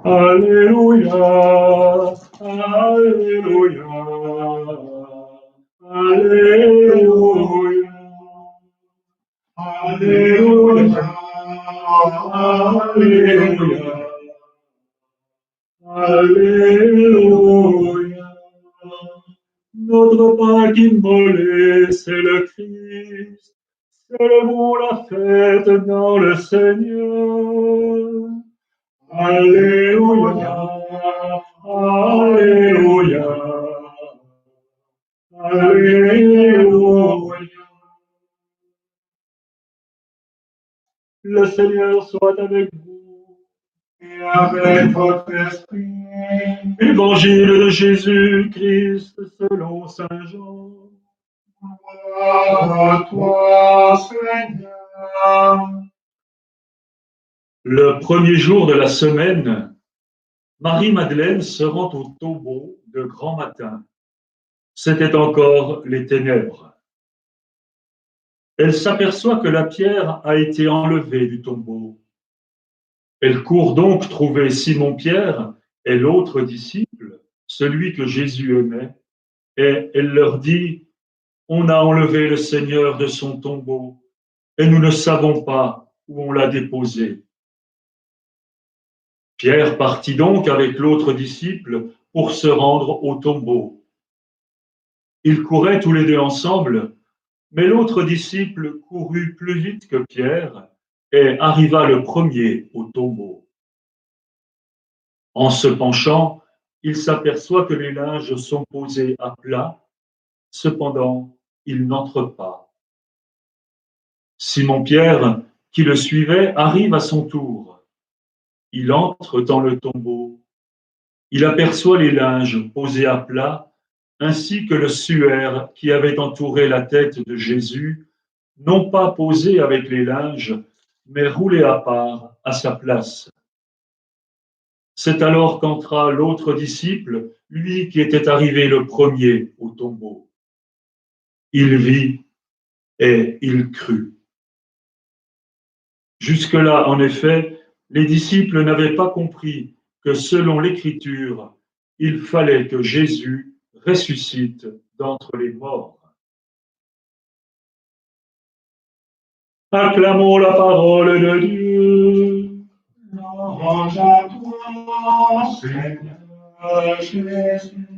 Alléluia, Alléluia, Alléluia, Alléluia, Alléluia, Alléluia. Notre Pâque immolé, c'est le Christ. Célébrons la fête dans le Seigneur. Alléluia, Alléluia, Alléluia. Le Seigneur soit avec vous et avec votre esprit. Évangile de Jésus-Christ selon saint Jean. Gloire à toi, Seigneur. Le premier jour de la semaine, Marie-Madeleine se rend au tombeau de grand matin. C'était encore les ténèbres. Elle s'aperçoit que la pierre a été enlevée du tombeau. Elle court donc trouver Simon-Pierre et l'autre disciple, celui que Jésus aimait, et elle leur dit: « On a enlevé le Seigneur de son tombeau et nous ne savons pas où on l'a déposé. » Pierre partit donc avec l'autre disciple pour se rendre au tombeau. Ils couraient tous les deux ensemble, mais l'autre disciple courut plus vite que Pierre et arriva le premier au tombeau. En se penchant, il s'aperçoit que les linges sont posés à plat, cependant il n'entre pas. Simon-Pierre, qui le suivait, arrive à son tour. Il entre dans le tombeau. Il aperçoit les linges posés à plat, ainsi que le suaire qui avait entouré la tête de Jésus, non pas posé avec les linges, mais roulé à part à sa place. C'est alors qu'entra l'autre disciple, lui qui était arrivé le premier au tombeau. Il vit et il crut. Jusque-là, en effet, les disciples n'avaient pas compris que selon l'Écriture, il fallait que Jésus ressuscite d'entre les morts. Acclamons la parole de Dieu. Louange à toi, Seigneur Jésus.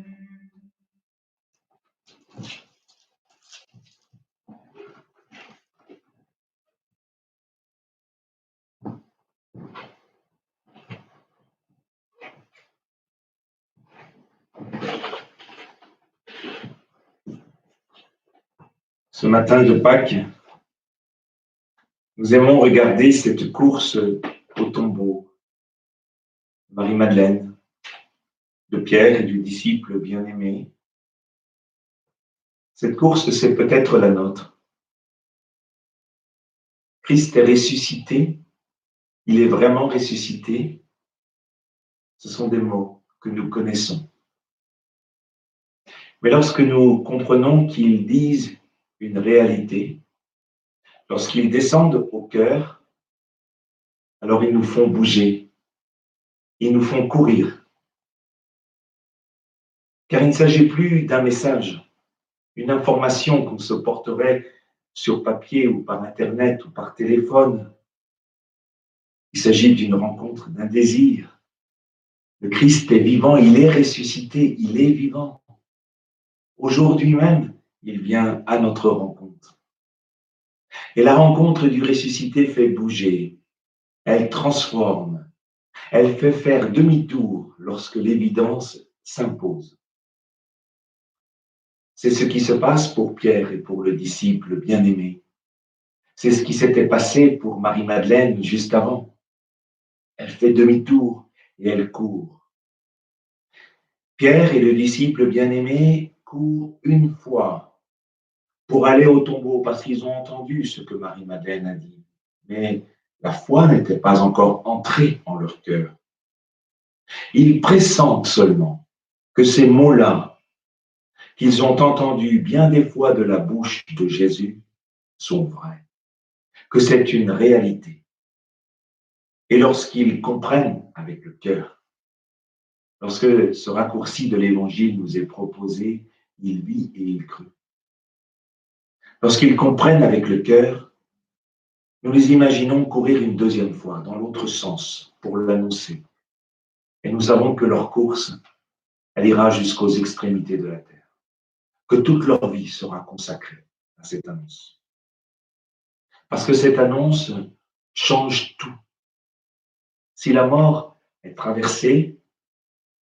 Ce matin de Pâques, nous aimons regarder cette course au tombeau. Marie-Madeleine, de Pierre et du disciple bien-aimé. Cette course, c'est peut-être la nôtre. Christ est ressuscité, il est vraiment ressuscité. Ce sont des mots que nous connaissons. Mais lorsque nous comprenons qu'ils disent une réalité, lorsqu'ils descendent au cœur, alors ils nous font bouger, ils nous font courir. Car il ne s'agit plus d'un message, une information qu'on se porterait sur papier ou par Internet ou par téléphone. Il s'agit d'une rencontre, d'un désir. Le Christ est vivant, il est ressuscité, il est vivant. Aujourd'hui même, il vient à notre rencontre. Et la rencontre du ressuscité fait bouger, elle transforme, elle fait faire demi-tour lorsque l'évidence s'impose. C'est ce qui se passe pour Pierre et pour le disciple bien-aimé. C'est ce qui s'était passé pour Marie-Madeleine juste avant. Elle fait demi-tour et elle court. Pierre et le disciple bien-aimé courent une fois pour aller au tombeau parce qu'ils ont entendu ce que Marie-Madeleine a dit. Mais la foi n'était pas encore entrée en leur cœur. Ils pressentent seulement que ces mots-là, qu'ils ont entendus bien des fois de la bouche de Jésus, sont vrais, que c'est une réalité. Et lorsqu'ils comprennent avec le cœur lorsque ce raccourci de l'évangile nous est proposé, il vit et il crut. Lorsqu'ils comprennent avec le cœur, nous les imaginons courir une deuxième fois dans l'autre sens pour l'annoncer. Et nous savons que leur course, elle ira jusqu'aux extrémités de la terre, que toute leur vie sera consacrée à cette annonce. Parce que cette annonce change tout. Si la mort est traversée,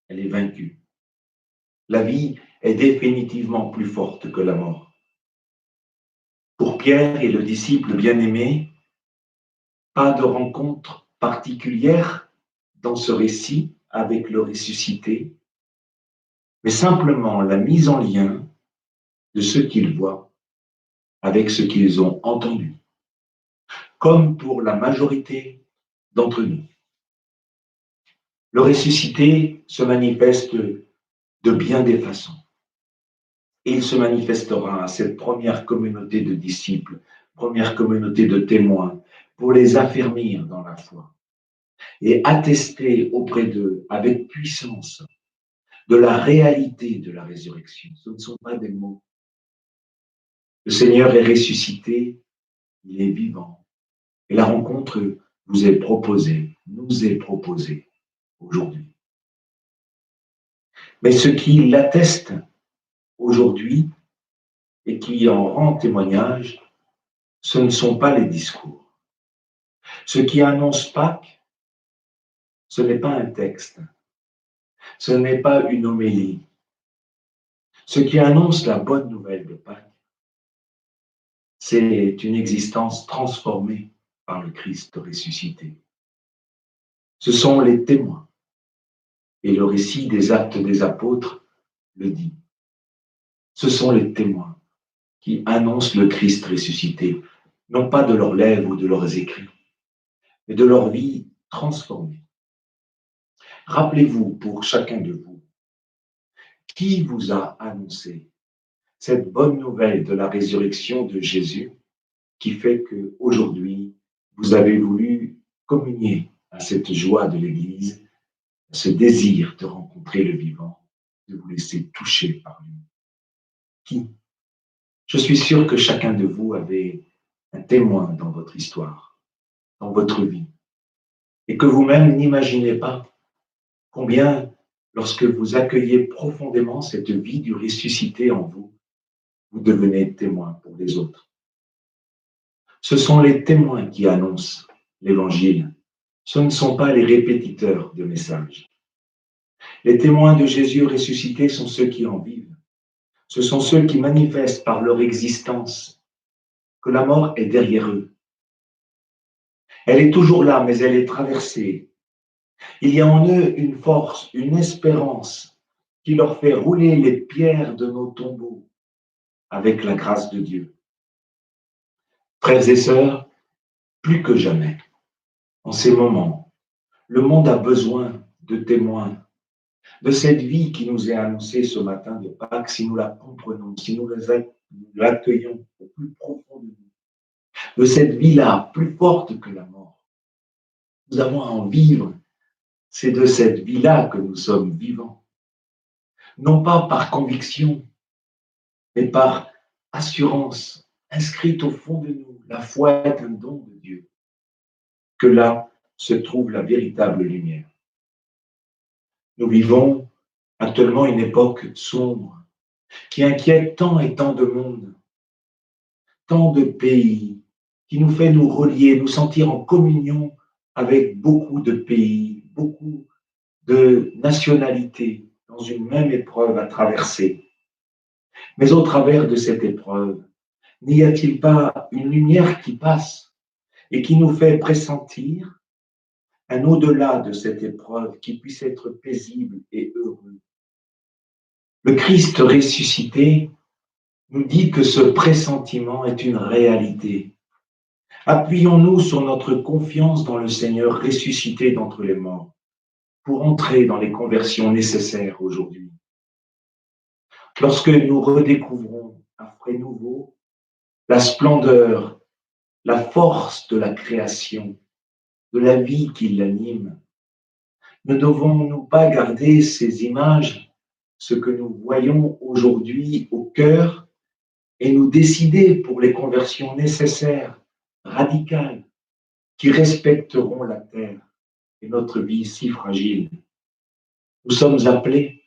elle est vaincue. La vie est définitivement plus forte que la mort. Pour Pierre et le disciple bien-aimé, pas de rencontre particulière dans ce récit avec le ressuscité, mais simplement la mise en lien de ce qu'ils voient avec ce qu'ils ont entendu, comme pour la majorité d'entre nous. Le ressuscité se manifeste de bien des façons. Et il se manifestera à cette première communauté de disciples, première communauté de témoins, pour les affermir dans la foi et attester auprès d'eux avec puissance de la réalité de la résurrection. Ce ne sont pas des mots. Le Seigneur est ressuscité, il est vivant. Et la rencontre vous est proposée, nous est proposée aujourd'hui. Mais ce qui l'atteste aujourd'hui et qui en rend témoignage, ce ne sont pas les discours. Ce qui annonce Pâques, ce n'est pas un texte, ce n'est pas une homélie. Ce qui annonce la bonne nouvelle de Pâques, c'est une existence transformée par le Christ ressuscité. Ce sont les témoins. Et le récit des Actes des Apôtres le dit. Ce sont les témoins qui annoncent le Christ ressuscité, non pas de leurs lèvres ou de leurs écrits, mais de leur vie transformée. Rappelez-vous, pour chacun de vous, qui vous a annoncé cette bonne nouvelle de la résurrection de Jésus qui fait qu'aujourd'hui, vous avez voulu communier à cette joie de l'Église, à ce désir de rencontrer le vivant, de vous laisser toucher par lui. Qui? Je suis sûr que chacun de vous avait un témoin dans votre histoire, dans votre vie, et que vous-même n'imaginez pas combien, lorsque vous accueillez profondément cette vie du ressuscité en vous, vous devenez témoin pour les autres. Ce sont les témoins qui annoncent l'Évangile. Ce ne sont pas les répétiteurs de messages. Les témoins de Jésus ressuscité sont ceux qui en vivent. Ce sont ceux qui manifestent par leur existence que la mort est derrière eux. Elle est toujours là, mais elle est traversée. Il y a en eux une force, une espérance qui leur fait rouler les pierres de nos tombeaux avec la grâce de Dieu. Frères et sœurs, plus que jamais, en ces moments, le monde a besoin de témoins de cette vie qui nous est annoncée ce matin de Pâques, si nous la comprenons, si nous l'accueillons au plus profond de nous, de cette vie-là, plus forte que la mort. Nous avons à en vivre. C'est de cette vie-là que nous sommes vivants. Non pas par conviction, mais par assurance, inscrite au fond de nous. La foi est un don de Dieu. Que là se trouve la véritable lumière. Nous vivons actuellement une époque sombre qui inquiète tant et tant de monde, tant de pays, qui nous fait nous relier, nous sentir en communion avec beaucoup de pays, beaucoup de nationalités dans une même épreuve à traverser. Mais au travers de cette épreuve, n'y a-t-il pas une lumière qui passe et qui nous fait pressentir un au-delà de cette épreuve qui puisse être paisible et heureux? Le Christ ressuscité nous dit que ce pressentiment est une réalité. Appuyons-nous sur notre confiance dans le Seigneur ressuscité d'entre les morts pour entrer dans les conversions nécessaires aujourd'hui. Lorsque nous redécouvrons à frais nouveau la splendeur, la force de la création, de la vie qui l'anime, Ne devons-nous pas garder ces images, ce que nous voyons aujourd'hui au cœur, et nous décider pour les conversions nécessaires, radicales, qui respecteront la terre et notre vie si fragile? Nous sommes appelés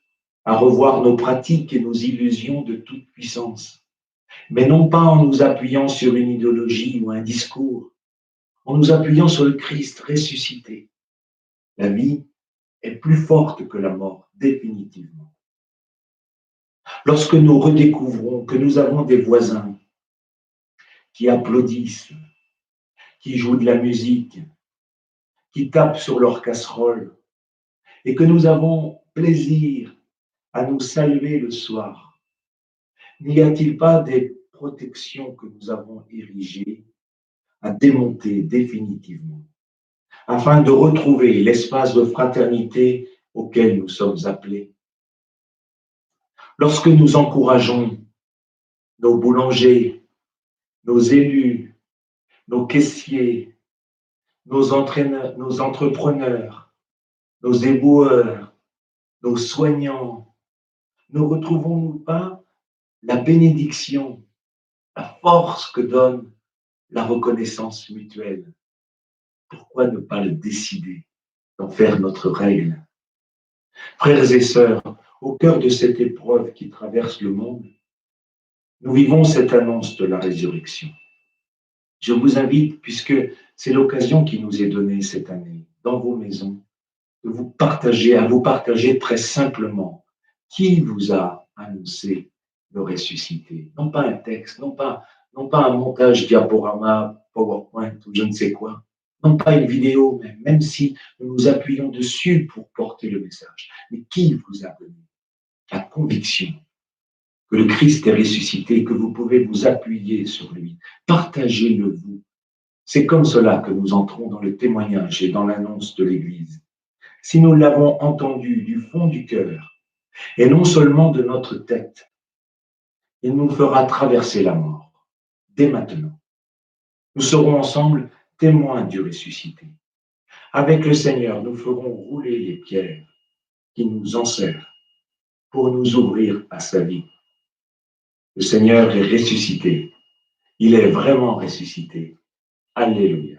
à revoir nos pratiques et nos illusions de toute puissance, mais non pas en nous appuyant sur une idéologie ou un discours, en nous appuyant sur le Christ ressuscité. La vie est plus forte que la mort, définitivement. Lorsque nous redécouvrons que nous avons des voisins qui applaudissent, qui jouent de la musique, qui tapent sur leur casserole, et que nous avons plaisir à nous saluer le soir, n'y a-t-il pas des protections que nous avons érigées à démonter définitivement, afin de retrouver l'espace de fraternité auquel nous sommes appelés? Lorsque nous encourageons nos boulangers, nos élus, nos caissiers, nos entrepreneurs, nos éboueurs, nos soignants, ne retrouvons-nous pas la bénédiction, la force que donne la reconnaissance mutuelle? Pourquoi ne pas le décider, d'en faire notre règle? Frères et sœurs, au cœur de cette épreuve qui traverse le monde, nous vivons cette annonce de la résurrection. Je vous invite, puisque c'est l'occasion qui nous est donnée cette année, dans vos maisons, à vous partager très simplement qui vous a annoncé le ressuscité. Non pas un texte, non pas un montage diaporama, PowerPoint ou je ne sais quoi, non pas une vidéo, même si nous nous appuyons dessus pour porter le message. Mais qui vous a donné la conviction que le Christ est ressuscité, que vous pouvez vous appuyer sur lui? Partagez-le vous. C'est comme cela que nous entrons dans le témoignage et dans l'annonce de l'Église. Si nous l'avons entendu du fond du cœur, et non seulement de notre tête, il nous fera traverser la mort, dès maintenant. Nous serons ensemble témoins du ressuscité. Avec le Seigneur, nous ferons rouler les pierres qui nous enserrent pour nous ouvrir à sa vie. Le Seigneur est ressuscité. Il est vraiment ressuscité. Alléluia.